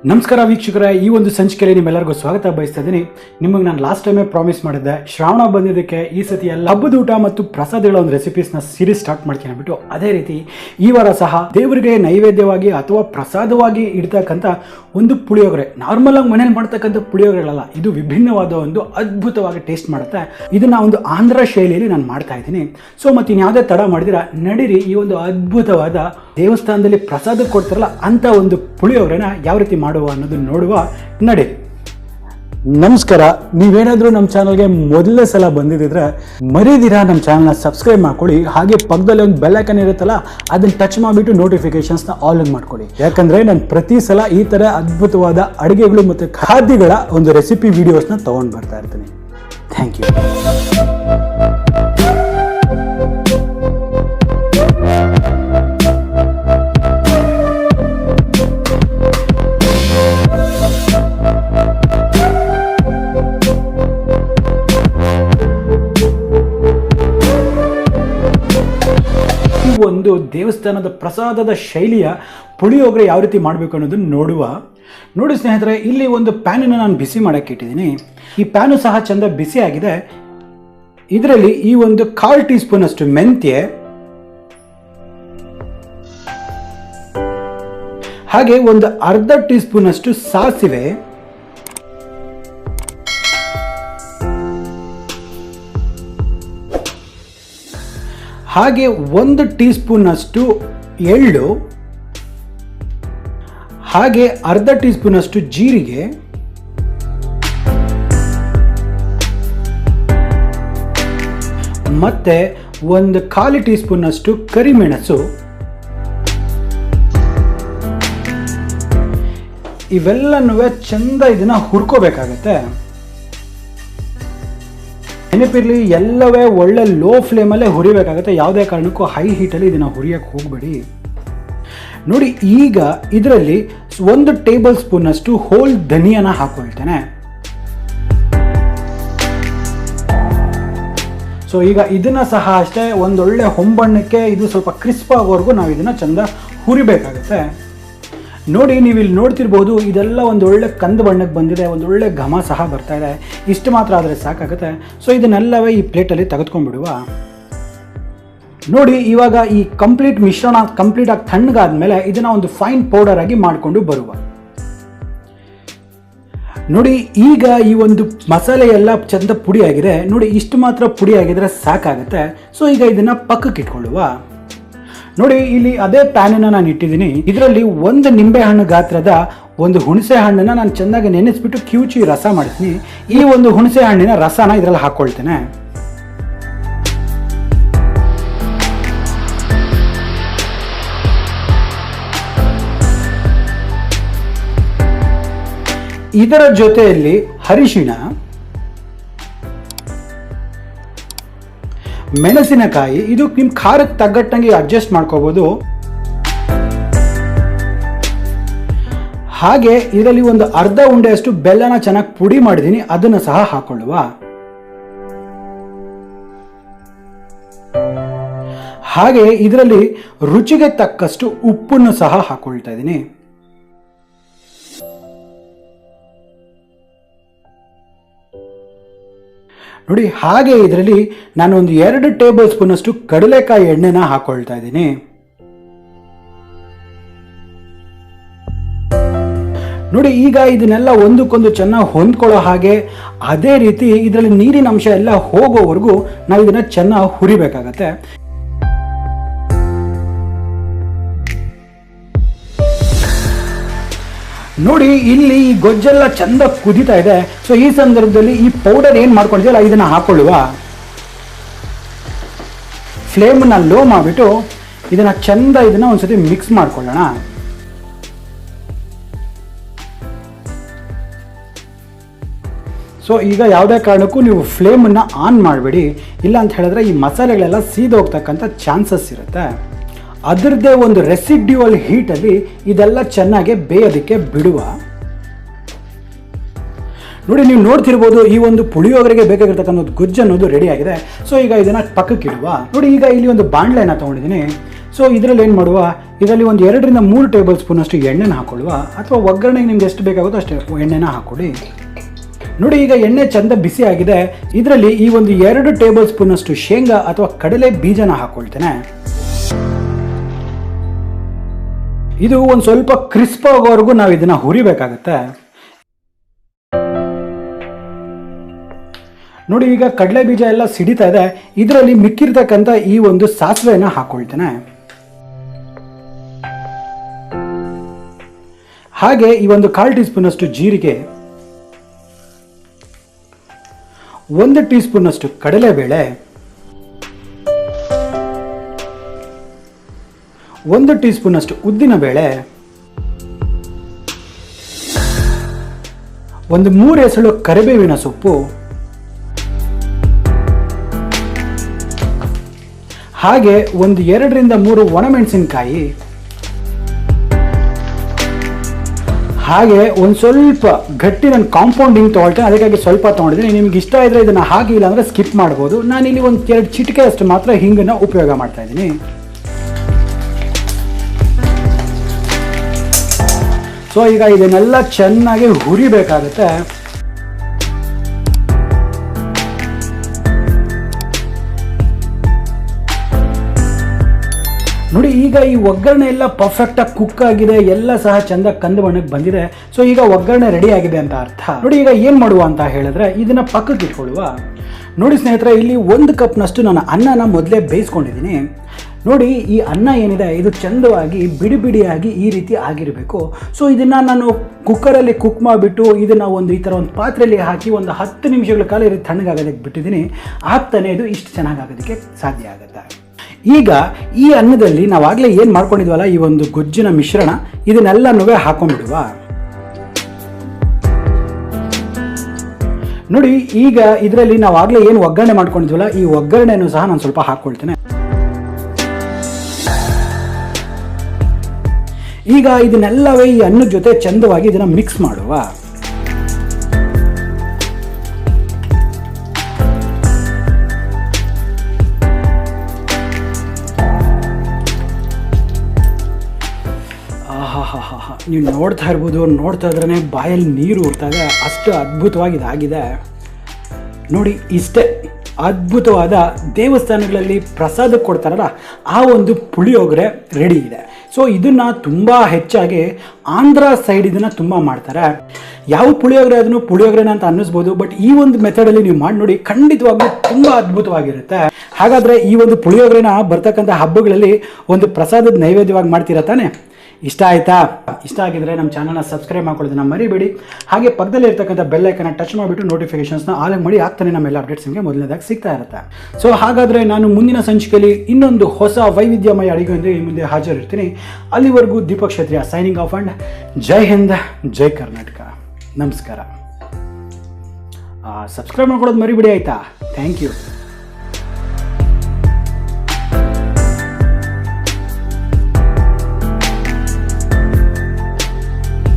ನಮಸ್ಕಾರ ವೀಕ್ಷಕರೇ, ಈ ಒಂದು ಸಂಚಿಕೆಯಲ್ಲಿ ನಿಮ್ಮೆಲ್ಲರಿಗೂ ಸ್ವಾಗತ ಬಯಸ್ತಾ ಇದ್ದೀನಿ. ನಿಮಗೆ ನಾನು ಲಾಸ್ಟ್ ಟೈಮೇ ಪ್ರಾಮಿಸ್ ಮಾಡಿದ್ದೆ, ಶ್ರಾವಣ ಬಂದಿದ್ದಕ್ಕೆ ಈ ಸತಿ ಎಲ್ಲ ಹಬ್ಬದ ಊಟ ಮತ್ತು ಪ್ರಸಾದಗಳ ಒಂದು ರೆಸಿಪೀಸ್ನ ಸೀರೀಸ್ ಸ್ಟಾರ್ಟ್ ಮಾಡ್ತೀನಿ ಅಂದ್ಬಿಟ್ಟು, ಅದೇ ರೀತಿ ಈ ವಾರ ಸಹ ದೇವರಿಗೆ ನೈವೇದ್ಯವಾಗಿ ಅಥವಾ ಪ್ರಸಾದವಾಗಿ ಇಡ್ತಕ್ಕಂಥ ಒಂದು ಪುಳಿಯೋಗರೆ. ನಾರ್ಮಲ್ ಆಗಿ ಮನೇಲಿ ಮಾಡ್ತಕ್ಕಂಥ ಪುಳಿಯೋಗರೆಗಳಲ್ಲ, ಇದು ವಿಭಿನ್ನವಾದ ಒಂದು ಅದ್ಭುತವಾಗಿ ಟೇಸ್ಟ್ ಮಾಡುತ್ತೆ. ಇದನ್ನ ಒಂದು ಆಂಧ್ರ ಶೈಲಿಯಲ್ಲಿ ನಾನು ಮಾಡ್ತಾ ಇದ್ದೀನಿ. ಸೊ ಮತ್ತೆ ಇನ್ಯಾವುದೇ ತಡ ಮಾಡಿದಿರಾ, ನಡೀರಿ ಈ ಒಂದು ಅದ್ಭುತವಾದ ದೇವಸ್ಥಾನದಲ್ಲಿ ಪ್ರಸಾದ ಕೊಡ್ತಾರಲ್ಲ ಅಂತ ಒಂದು ಪುಳಿಯೋಗರೆನ ಯಾವ ರೀತಿ ಮಾಡುವ ಅನ್ನೋದನ್ನ ನೋಡುವ. ನಡಿ. ನಮಸ್ಕಾರ. ನೀವೇನಾದ್ರೂ ನಮ್ಮ ಚಾನಲ್ಗೆ ಮೊದಲನೇ ಸಲ ಬಂದಿದ್ರೆ ಮರೀದಿರಾ ನಮ್ಮ ಚಾನಲ್ನ ಸಬ್ಸ್ಕ್ರೈಬ್ ಮಾಡ್ಕೊಳ್ಳಿ. ಹಾಗೆ ಪಕ್ಕದಲ್ಲಿ ಒಂದು ಬೆಲ್ ಐಕಾನ್ ಇರುತ್ತಲ್ಲ, ಅದನ್ನ ಟಚ್ ಮಾಡಿಬಿಟ್ಟು ನೋಟಿಫಿಕೇಶನ್ಸ್ನ ಆಲ್ ಆನ್ ಮಾಡ್ಕೊಳ್ಳಿ. ಯಾಕಂದ್ರೆ ನಾನು ಪ್ರತಿ ಸಲ ಈ ತರ ಅದ್ಭುತವಾದ ಅಡುಗೆಗಳು ಮತ್ತು ಖಾದ್ಯಗಳ ಒಂದು ರೆಸಿಪಿ ವಿಡಿಯೋಸ್ನ ತಗೊಂಡು ಬರ್ತಾ ಇರ್ತೀನಿ. Thank you. ಒಂದು ದೇವಸ್ಥಾನದ ಪ್ರಸಾದದ ಶೈಲಿಯ ಪುಳಿಯೋಗರೆ ಯಾವ ರೀತಿ ಮಾಡಬೇಕು ಅನ್ನೋದನ್ನು ನೋಡುವ. ನೋಡಿ ಸ್ನೇಹಿತರೆ, ಇಲ್ಲಿ ಒಂದು ಪ್ಯಾನನ್ನು ನಾನು ಬಿಸಿ ಮಾಡೋಕ್ಕೆ ಇಟ್ಟಿದ್ದೀನಿ. ಈ ಪ್ಯಾನು ಸಹ ಚಂದ ಬಿಸಿ ಆಗಿದೆ. ಇದರಲ್ಲಿ ಈ ಒಂದು 1/4 ಟೀ ಸ್ಪೂನ್ ಅಷ್ಟು ಮೆಂತ್ಯ, ಹಾಗೆ ಒಂದು ಅರ್ಧ ಟೀ ಸ್ಪೂನ್ ಅಷ್ಟು ಸಾಸಿವೆ, ಹಾಗೆ 1 ಟೀ ಸ್ಪೂನ್ ಅಷ್ಟು ಎಳ್ಳು, ಹಾಗೆ ಅರ್ಧ ಟೀ ಸ್ಪೂನ್ ಅಷ್ಟು ಜೀರಿಗೆ, ಮತ್ತೆ ಒಂದು 1/4 ಟೀ ಸ್ಪೂನ್ ಅಷ್ಟು ಕರಿಮೆಣಸು. ಇವೆಲ್ಲನೂ ಚಂದ ಇದನ್ನ ಹುರ್ಕೋಬೇಕಾಗತ್ತೆ. ನೆನಪಿರಲಿ, ಎಲ್ಲವೇ ಒಳ್ಳೆ ಲೋ ಫ್ಲೇಮಲ್ಲೇ ಹುರಿಬೇಕಾಗುತ್ತೆ. ಯಾವುದೇ ಕಾರಣಕ್ಕೂ ಹೈ ಹೀಟಲ್ಲಿ ಇದನ್ನು ಹುರಿಯಕ್ಕೆ ಹೋಗಬೇಡಿ. ನೋಡಿ, ಈಗ ಇದರಲ್ಲಿ 1 ಟೇಬಲ್ ಸ್ಪೂನ್ ಅಷ್ಟು ಹೋಲ್ ಧನಿಯಾನ ಹಾಕೊಳ್ತೇನೆ. ಸೊ ಈಗ ಇದನ್ನ ಸಹ ಅಷ್ಟೇ ಒಂದೊಳ್ಳೆ ಹೊಂಬಣ್ಣಕ್ಕೆ ಇದು ಸ್ವಲ್ಪ ಕ್ರಿಸ್ಪ್ ಆಗೋವರೆಗೂ ನಾವು ಇದನ್ನ ಚಂದ ಹುರಿಬೇಕಾಗುತ್ತೆ. ನೋಡಿ, ನೀವು ಇಲ್ಲಿ ನೋಡ್ತಿರ್ಬೋದು, ಇದೆಲ್ಲ ಒಂದೊಳ್ಳೆ ಕಂದು ಬಣ್ಣಕ್ಕೆ ಬಂದಿದೆ, ಒಂದೊಳ್ಳೆ ಘಮ ಸಹ ಬರ್ತಾ ಇದೆ. ಇಷ್ಟು ಮಾತ್ರ ಆದರೆ ಸಾಕಾಗುತ್ತೆ. ಸೊ ಇದನ್ನೆಲ್ಲವೇ ಈ ಪ್ಲೇಟಲ್ಲಿ ತೆಗೆದುಕೊಂಡ್ಬಿಡುವ. ನೋಡಿ, ಇವಾಗ ಈ ಮಿಶ್ರಣ ಕಂಪ್ಲೀಟ್ ಆಗಿ ತಣ್ಣಗಾದ್ಮೇಲೆ ಇದನ್ನ ಒಂದು ಫೈನ್ ಪೌಡರ್ ಆಗಿ ಮಾಡಿಕೊಂಡು ಬರುವ. ನೋಡಿ, ಈಗ ಈ ಒಂದು ಮಸಾಲೆ ಎಲ್ಲ ಚಂದ ಪುಡಿ ಆಗಿದೆ. ನೋಡಿ, ಇಷ್ಟು ಮಾತ್ರ ಪುಡಿ ಆಗಿದ್ರೆ ಸಾಕಾಗುತ್ತೆ. ಸೊ ಈಗ ಇದನ್ನ ಪಕ್ಕಕ್ಕೆ ಇಟ್ಕೊಳ್ಳುವ. ನೋಡಿ, ಇಲ್ಲಿ ಅದೇ ಪ್ಯಾನನ್ನು ನಾನು ಇಟ್ಟಿದ್ದೀನಿ. ಇದರಲ್ಲಿ 1 ನಿಂಬೆ ಹಣ್ಣು ಗಾತ್ರದ ಒಂದು ಹುಣಸೆ ಹಣ್ಣನ್ನ ನಾನು ಚೆನ್ನಾಗಿ ನೆನೆಸ್ಬಿಟ್ಟು ಕಿವುಚಿ ರಸ ಮಾಡ್ತೀನಿ. ಈ ಒಂದು ಹುಣಸೆ ಹಣ್ಣಿನ ರಸನ ಇದರಲ್ಲಿ ಹಾಕೊಳ್ತೇನೆ. ಇದರ ಜೊತೆಯಲ್ಲಿ ಅರಿಶಿಣ, ಮೆಣಸಿನಕಾಯಿ, ಇದು ನಿಮ್ಮ ಖಾರಕ್ಕೆ ತగ్గಟ್ಟಂಗೆ ಅಡ್ಜಸ್ಟ್ ಮಾಡ್ಕೋಬಹುದು. ಹಾಗೆ ಇದರಲ್ಲಿ ಒಂದು ಅರ್ಧ ಉಂಡೆಯಷ್ಟು ಬೆಲ್ಲನ ಚೆನ್ನಾಗಿ ಪುಡಿ ಮಾಡಿದ್ದೀನಿ, ಅದನ್ನು ಸಹ ಹಾಕೊಳ್ಳುವ. ಹಾಗೆ ಇದರಲ್ಲಿ ರುಚಿಗೆ ತಕ್ಕಷ್ಟು ಉಪ್ಪನ್ನು ಸಹ ಹಾಕೊಳ್ತಾ ಇದ್ದೀನಿ. ನೋಡಿ, ಹಾಗೆ ಇದರಲ್ಲಿ ನಾನು ಒಂದು 2 ಟೇಬಲ್ ಸ್ಪೂನ್ ಅಷ್ಟು ಕಡಲೆಕಾಯಿ ಎಣ್ಣೆನ ಹಾಕೊಳ್ತಾ ಇದ್ದೀನಿ. ನೋಡಿ, ಈಗ ಇದನ್ನೆಲ್ಲ ಒಂದಕ್ಕೊಂದು ಚೆನ್ನಾಗಿ ಹೊಂದ್ಕೊಳ್ಳೋ ಹಾಗೆ, ಅದೇ ರೀತಿ ಇದರಲ್ಲಿ ನೀರಿನ ಅಂಶ ಎಲ್ಲ ಹೋಗೋವರೆಗೂ ನಾವು ಇದನ್ನ ಚೆನ್ನಾಗಿ ಹುರಿಬೇಕಾಗತ್ತೆ. ನೋಡಿ, ಇಲ್ಲಿ ಈ ಗೊಜ್ಜೆಲ್ಲ ಚಂದ ಕುದೀತಾ ಇದೆ. ಸೊ ಈ ಸಂದರ್ಭದಲ್ಲಿ ಈ ಪೌಡರ್ ಏನು ಮಾಡ್ಕೊಂಡಿದ್ದೀವಲ್ಲ ಇದನ್ನ ಹಾಕೊಳ್ಳುವ. ಫ್ಲೇಮ್ನ ಲೋ ಮಾಡಿಬಿಟ್ಟು ಇದನ್ನ ಒಂದ್ಸತಿ ಮಿಕ್ಸ್ ಮಾಡ್ಕೊಳ್ಳೋಣ. ಸೊ ಈಗ ಯಾವುದೇ ಕಾರಣಕ್ಕೂ ನೀವು ಫ್ಲೇಮನ್ನು ಆನ್ ಮಾಡಬೇಡಿ, ಇಲ್ಲ ಅಂತ ಹೇಳಿದ್ರೆ ಈ ಮಸಾಲೆಗಳೆಲ್ಲ ಸೀದೋಗ್ತಕ್ಕಂಥ ಚಾನ್ಸಸ್ ಇರುತ್ತೆ. ಅದರದ್ದೇ ಒಂದು ರೆಸಿಡ್ಯೂವಲ್ ಹೀಟಲ್ಲಿ ಇದೆಲ್ಲ ಚೆನ್ನಾಗಿ ಬೇಯೋದಕ್ಕೆ ಬಿಡುವ. ನೋಡಿ, ನೀವು ನೋಡ್ತಿರ್ಬೋದು, ಈ ಒಂದು ಪುಳಿಯೋಗರೆಗೆ ಬೇಕಾಗಿರ್ತಕ್ಕಂಥ ಗೊಜ್ಜು ಅನ್ನೋದು ರೆಡಿ ಆಗಿದೆ. ಸೊ ಈಗ ಇದನ್ನ ಪಕ್ಕಕ್ಕೆ ಇಡುವ. ನೋಡಿ, ಈಗ ಇಲ್ಲಿ ಒಂದು ಬಾಣಲೆನ ತೊಗೊಂಡಿದ್ದೀನಿ. ಸೊ ಇದರಲ್ಲಿ ಏನು ಮಾಡುವ, ಇದರಲ್ಲಿ ಒಂದು 2 ರಿಂದ 3 ಟೇಬಲ್ ಸ್ಪೂನ್ ಅಷ್ಟು ಎಣ್ಣೆನ ಹಾಕೊಳ್ಳುವ, ಅಥವಾ ಒಗ್ಗರಣೆಗೆ ನಿಮ್ಗೆ ಎಷ್ಟು ಬೇಕಾಗುತ್ತೋ ಅಷ್ಟೇ ಎಣ್ಣೆನ ಹಾಕೊಳ್ಳಿ. ನೋಡಿ, ಈಗ ಎಣ್ಣೆ ಚಂದ ಬಿಸಿ ಆಗಿದೆ. ಇದರಲ್ಲಿ ಈ ಒಂದು 2 ಟೇಬಲ್ ಸ್ಪೂನ್ ಅಷ್ಟು ಶೇಂಗಾ ಅಥವಾ ಕಡಲೆ ಬೀಜನ ಹಾಕೊಳ್ತೇನೆ. ಇದು ಒಂದು ಸ್ವಲ್ಪ ಕ್ರಿಸ್ಪ್ ಆಗೋವರೆಗೂ ನಾವು ಇದನ್ನ ಹುರಿಬೇಕಾಗತ್ತೆ. ನೋಡಿ, ಈಗ ಕಡಲೆ ಬೀಜ ಎಲ್ಲ ಸಿಡಿತಾ ಇದೆ. ಇದರಲ್ಲಿ ಮಿಕ್ಕಿರ್ತಕ್ಕಂಥ ಈ ಒಂದು ಸಾಸಿವೆನ ಹಾಕೊಳ್ತೇನೆ. ಹಾಗೆ ಈ ಒಂದು 1/4 ಟೀ ಸ್ಪೂನ್ ಅಷ್ಟು ಜೀರಿಗೆ, 1 ಟೀ ಸ್ಪೂನ್ ಅಷ್ಟು ಕಡಲೆಬೇಳೆ, 1 ಟೀ ಸ್ಪೂನ್ ಅಷ್ಟು ಉದ್ದಿನ ಬೇಳೆ, 3 ಎಸಳು ಕರಿಬೇವಿನ ಸೊಪ್ಪು, ಹಾಗೆ 2 ರಿಂದ 3 ಒಣಮೆಣಸಿನಕಾಯಿ, ಹಾಗೆ ಒಂದು ಸ್ವಲ್ಪ ಗಟ್ಟಿ ನಾನು ಕಾಂಪೌಂಡಿಂಗ್ ತೊಗೊಳ್ತೇನೆ, ಅದಕ್ಕಾಗಿ ಸ್ವಲ್ಪ ತೊಗೊಂಡಿದ್ದೀನಿ. ನಿಮ್ಗೆ ಇಷ್ಟ ಇದ್ರೆ ಇದನ್ನು ಹಾಗೆ, ಇಲ್ಲ ಅಂದರೆ ಸ್ಕಿಪ್ ಮಾಡ್ಬೋದು. ನಾನಿಲ್ಲಿ 1-2 ಚಿಟಿಕೆ ಅಷ್ಟು ಮಾತ್ರ ಹಿಂಗನ್ನು ಉಪಯೋಗ ಮಾಡ್ತಾ ಇದ್ದೀನಿ. ಸೊ ಈಗ ಇದನ್ನೆಲ್ಲ ಚೆನ್ನಾಗಿ ಹುರಿಬೇಕಾಗುತ್ತೆ. ನೋಡಿ, ಈಗ ಈ ಒಗ್ಗರಣೆ ಎಲ್ಲ ಪರ್ಫೆಕ್ಟಾಗಿ ಕುಕ್ ಆಗಿದೆ, ಎಲ್ಲ ಸಹ ಚಂದ ಕಂದು ಬಣ್ಣಕ್ಕೆ ಬಂದಿದೆ. ಸೊ ಈಗ ಒಗ್ಗರಣೆ ರೆಡಿ ಆಗಿದೆ ಅಂತ ಅರ್ಥ. ನೋಡಿ, ಈಗ ಏನು ಮಾಡುವ ಅಂತ ಹೇಳಿದ್ರೆ ಇದನ್ನ ಪಕ್ಕಕ್ಕೆ ಇಟ್ಕೊಳ್ಳುವ. ನೋಡಿ ಸ್ನೇಹಿತರೆ, ಇಲ್ಲಿ 1 ಕಪ್ನಷ್ಟು ನಾನು ಅನ್ನನ ಮೊದಲೇ ಬೇಯಿಸ್ಕೊಂಡಿದ್ದೀನಿ. ನೋಡಿ, ಈ ಅನ್ನ ಏನಿದೆ ಇದು ಚಂದವಾಗಿ ಬಿಡಿ ಬಿಡಿಯಾಗಿ ಈ ರೀತಿ ಆಗಿರಬೇಕು. ಸೊ ಇದನ್ನು ನಾನು ಕುಕ್ಕರಲ್ಲಿ ಕುಕ್ ಮಾಡಿಬಿಟ್ಟು ಇದನ್ನು ಈ ಥರ ಒಂದು ಪಾತ್ರೆಯಲ್ಲಿ ಹಾಕಿ 10 ನಿಮಿಷಗಳ ಕಾಲ ಇದು ತಣ್ಣಗಾಗೋದಕ್ಕೆ ಬಿಟ್ಟಿದ್ದೀನಿ. ಆಗ್ತಾನೆ ಇದು ಇಷ್ಟು ಚೆನ್ನಾಗಾಗೋದಕ್ಕೆ ಸಾಧ್ಯ ಆಗುತ್ತೆ. ಈಗ ಈ ಅನ್ನದಲ್ಲಿ ನಾವಾಗಲೇ ಏನು ಮಾಡ್ಕೊಂಡಿದ್ವಲ್ಲ, ಈ ಒಂದು ಗೊಜ್ಜಿನ ಮಿಶ್ರಣ, ಇದನ್ನೆಲ್ಲನೂ ಹಾಕೊಂಡ್ಬಿಡುವ. ನೋಡಿ, ಈಗ ಇದರಲ್ಲಿ ನಾವಾಗಲೇ ಏನು ಒಗ್ಗರಣೆ ಮಾಡ್ಕೊಂಡಿದ್ವಲ್ಲ, ಈ ಒಗ್ಗರಣೆನೂ ಸಹ ನಾನು ಸ್ವಲ್ಪ ಹಾಕ್ಕೊಳ್ತೇನೆ. ಈಗ ಇದನ್ನೆಲ್ಲವೇ ಈ ಅನ್ನದ ಜೊತೆ ಚಂದವಾಗಿ ಇದನ್ನು ಮಿಕ್ಸ್ ಮಾಡುವ. ನೀವು ನೋಡ್ತಾ ಇರ್ಬೋದು, ನೋಡ್ತಾ ಇದ್ರೇ ಬಾಯಲ್ಲಿ ನೀರು ಊರ್ತಾ ಇದೆ, ಅಷ್ಟು ಅದ್ಭುತವಾಗಿ ಇದಾಗಿದೆ. ನೋಡಿ, ಇಷ್ಟೇ ಅದ್ಭುತವಾದ ದೇವಸ್ಥಾನಗಳಲ್ಲಿ ಪ್ರಸಾದ ಕೊಡ್ತಾರಲ್ಲ ಆ ಒಂದು ಪುಳಿಯೋಗರೆ ರೆಡಿ ಇದೆ. ಸೊ ಇದನ್ನು ತುಂಬ ಹೆಚ್ಚಾಗಿ ಆಂಧ್ರ ಸೈಡ್ ಇದನ್ನು ತುಂಬ ಮಾಡ್ತಾರೆ. ಯಾವ ಪುಳಿಯೋಗರೆ ಅದನ್ನು ಪುಳಿಯೋಗರೆನ ಅಂತ ಅನ್ನಿಸ್ಬೋದು, ಬಟ್ ಈ ಒಂದು ಮೆಥಡಲ್ಲಿ ನೀವು ಮಾಡಿ ನೋಡಿ, ಖಂಡಿತವಾಗ್ಲೂ ತುಂಬ ಅದ್ಭುತವಾಗಿರುತ್ತೆ. ಹಾಗಾದರೆ ಈ ಒಂದು ಪುಳಿಯೋಗರೆನ ಬರ್ತಕ್ಕಂಥ ಹಬ್ಬಗಳಲ್ಲಿ ಒಂದು ಪ್ರಸಾದದ ನೈವೇದ್ಯವಾಗಿ ಮಾಡ್ತೀರಾ ತಾನೆ? ಇಷ್ಟ ಆಯ್ತಾ? ಇಷ್ಟ ಆಗಿದ್ರೆ ನಮ್ಮ ಚಾನಲ್ನ ಸಬ್ಸ್ಕ್ರೈಬ್ ಮಾಡ್ಕೊಳ್ಳೋದನ್ನ ಮರಿಬೇಡಿ. ಹಾಗೆ ಪಕ್ಕದಲ್ಲಿ ಇರ್ತಕ್ಕಂಥ ಬೆಲ್ ಐಕನ್ನ ಟಚ್ ಮಾಡಿಬಿಟ್ಟು ನೋಟಿಫಿಕೇಶನ್ಸ್ನ ಆಲ್ ಮಾಡಿ, ಆಗ್ತಾನೆ ನಮ್ಮೆಲ್ಲ ಅಪ್ಡೇಟ್ಸ್ ನಿಮಗೆ ಮೊದಲನೇದಾಗಿ ಸಿಗ್ತಾ ಇರುತ್ತೆ. ಸೊ ಹಾಗಾದರೆ ನಾನು ಮುಂದಿನ ಸಂಚಿಕೆಯಲ್ಲಿ ಇನ್ನೊಂದು ಹೊಸ ವೈವಿಧ್ಯಮಯ ಅಡುಗೆಯೊಂದಿಗೆ ಈ ಮುಂದೆ ಹಾಜರಿರ್ತೀನಿ. ಅಲ್ಲಿವರೆಗೂ Deepak Kshatriya signing off and Jai Hind, Jai Karnataka. ನಮಸ್ಕಾರ. ಸಬ್ಸ್ಕ್ರೈಬ್ ಮಾಡ್ಕೊಳ್ಳೋದು ಮರಿಬೇಡಿ ಆಯಿತಾ? Thank you.